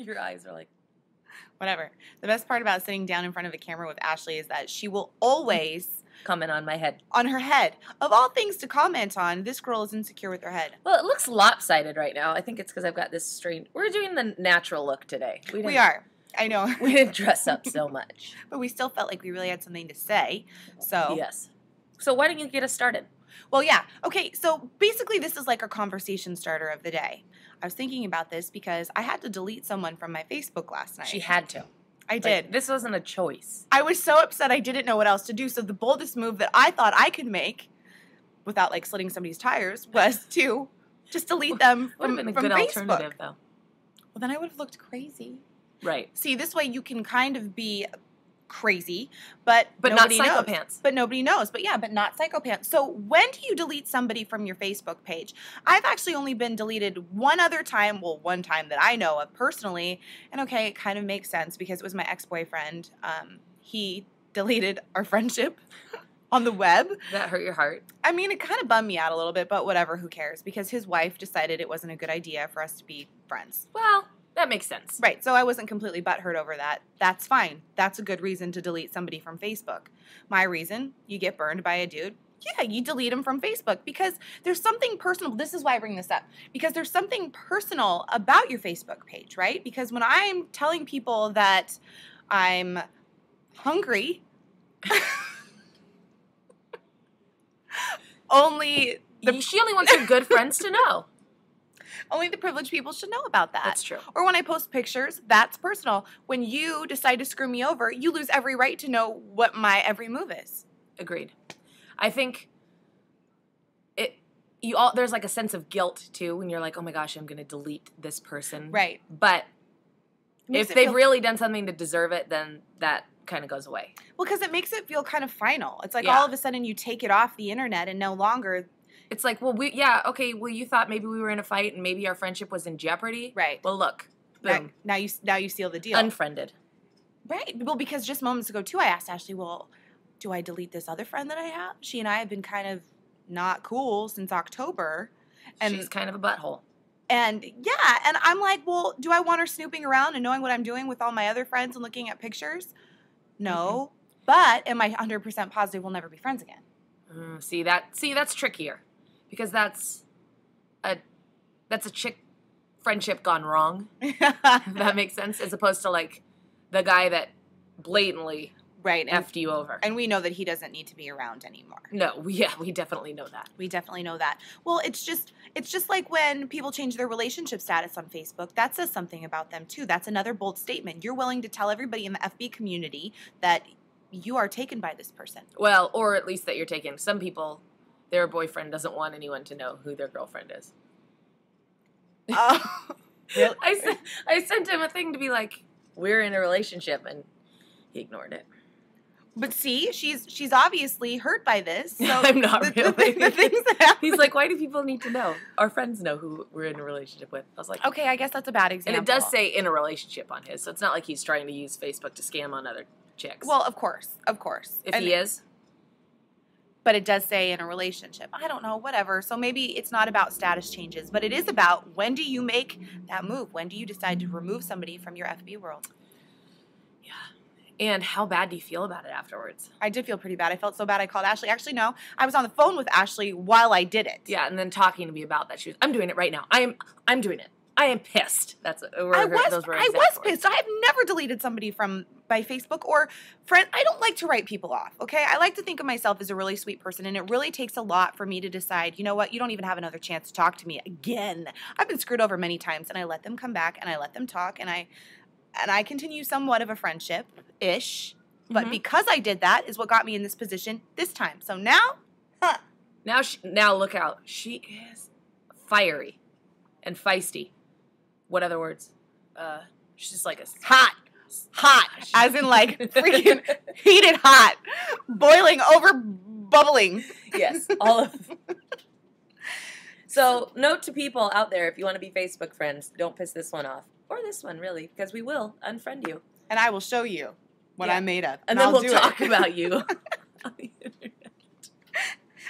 Your eyes are like, Whatever. The best part about sitting down in front of a camera with Ashley is that she will always, comment on my head. on her head, of all things to comment on, this girl is insecure with her head. Well, it looks lopsided right now. I think it's because I've got this strange. We're doing the natural look today. We are. I know. We didn't dress up so much. But we still felt like we really had something to say. So Yes. So why don't you get us started? Well, yeah. Okay, so basically this is like our conversation starter of the day. I was thinking about this because I had to delete someone from my Facebook last night. She had to. I did. Like, this wasn't a choice. I was so upset I didn't know what else to do. So the boldest move that I thought I could make without like slitting somebody's tires was to just delete them Would from, have been a from good Facebook. alternative, though. Well, then I would have looked crazy. Right. See, this way you can kind of be crazy, but not nobody knows. psychopaths. But nobody knows. But yeah, but not psychopaths. So when do you delete somebody from your Facebook page? I've actually only been deleted one other time. Well, one time that I know of personally. And okay, it kind of makes sense because it was my ex-boyfriend. He deleted our friendship on the web. That hurt your heart. I mean, it kind of bummed me out a little bit, but whatever, who cares? Because his wife decided it wasn't a good idea for us to be friends. Well, that makes sense. Right, so I wasn't completely butthurt over that. That's fine. That's a good reason to delete somebody from Facebook. My reason, you get burned by a dude. Yeah, you delete him from Facebook because there's something personal. This is why I bring this up. Because there's something personal about your Facebook page, right? Because when I'm telling people that I'm hungry, She only wants her good friends to know. only the privileged people should know about that. That's true. Or when I post pictures, that's personal. When you decide to screw me over, you lose every right to know what my every move is. Agreed. I think there's like a sense of guilt too when you're like, oh my gosh, I'm going to delete this person. Right. But Makes if it they've feel- really done something to deserve it, then that kind of goes away. Well, because it makes it feel kind of final. It's like Yeah. all of a sudden you take it off the internet and no longer. It's like, well, you thought maybe we were in a fight and maybe our friendship was in jeopardy. Right. Well, look, boom, Now you seal the deal. unfriended. Right. Well, because just moments ago too, I asked Ashley, well, do I delete this other friend that I have? She and I have been kind of not cool since October. And She's kind of a butthole. And yeah, and I'm like, well, do I want her snooping around and knowing what I'm doing with all my other friends and looking at pictures? No. But am I 100% positive we'll never be friends again? See, that's trickier because that's a chick friendship gone wrong. If that makes sense, as opposed to like the guy that blatantly Right. And, effed you over. and we know that he doesn't need to be around anymore. No, we definitely know that. We definitely know that. Well, it's just like when people change their relationship status on Facebook. That says something about them too. That's another bold statement. You're willing to tell everybody in the FB community that you are taken by this person. Well, or at least that you're taken. Some people, their boyfriend doesn't want anyone to know who their girlfriend is. Oh, really? I sent him a thing to be like, we're in a relationship, and he ignored it. But see, she's obviously hurt by this. So I'm not really. The things that happen. He's like, why do people need to know? Our friends know who we're in a relationship with. I was like, Okay, I guess that's a bad example. and it does say in a relationship on his, so it's not like he's trying to use Facebook to scam on other chicks. Well, of course. if he is, But it does say in a relationship. I don't know, whatever. So maybe it's not about status changes, but it is about when do you make that move? When do you decide to remove somebody from your FB world? yeah. And how bad do you feel about it afterwards? I did feel pretty bad. I felt so bad I called Ashley. Actually, no. I was on the phone with Ashley while I did it. Yeah, and then talking to me about that. She was, I'm doing it right now. I'm doing it. I am pissed. Those were I exact was words. pissed. I have never deleted somebody from by Facebook or friend. I don't like to write people off, okay? I like to think of myself as a really sweet person, and it really takes a lot for me to decide, you know what, you don't even have another chance to talk to me again. I've been screwed over many times, and I let them come back, and I let them talk, and I continue somewhat of a friendship-ish. But because I did that is what got me in this position this time. So now, Now look out. She is fiery and feisty. What other words? She's just like a hot, as in like freaking heated hot, boiling over, bubbling. Yes, all of. So note to people out there: if you want to be Facebook friends, don't piss this one off, or this one really, because we will unfriend you, And I will show you what I'm made of. and then I'll we'll do talk it. about you. On the internet.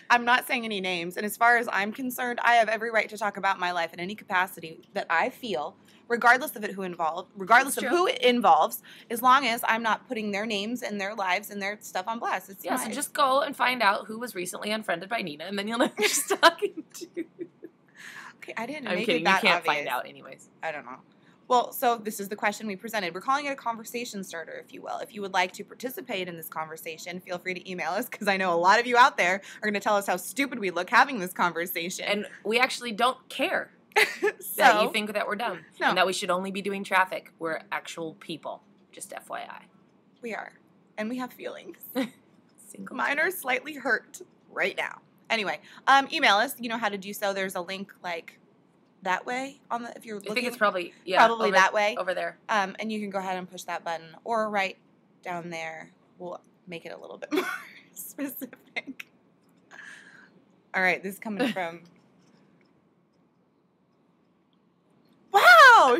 I'm not saying any names, and as far as I'm concerned, I have every right to talk about my life in any capacity that I feel regardless of who it involves, as long as I'm not putting their names and their lives and their stuff on blast. It's Yeah, so just go and find out who was recently unfriended by Nina, and then you'll know who she's talking to. Okay, I didn't I'm make kidding. it that You can't obvious. find out anyways. I don't know. Well, so this is the question we presented. We're calling it a conversation starter, if you will. If you would like to participate in this conversation, feel free to email us, because I know a lot of you out there are going to tell us how stupid we look having this conversation. And we actually don't care so, that you think that we're dumb No. and that we should only be doing traffic. We're actual people, just FYI. we are. And we have feelings. Single. Mine are slightly hurt right now. Anyway, email us. You know how to do so. There's a link like that way on the, if you're looking. I think it's probably probably that way. over there. And you can go ahead and push that button, or right down there. We'll make it a little bit more specific. All right, this is coming from. Wow,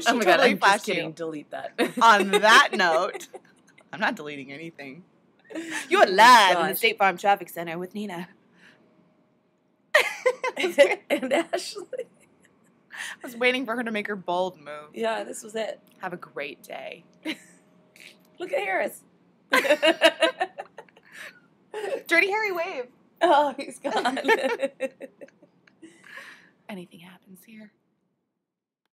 she Oh my totally god, I'm just flashed kidding. you. Delete that. On that note, I'm not deleting anything. You are live in the gosh. State Farm Traffic Center with Nina. And Ashley. I was waiting for her to make her bold move. Yeah, this was it. Have a great day. Look at Harris. Dirty Harry wave. Oh, he's gone. Anything happens here.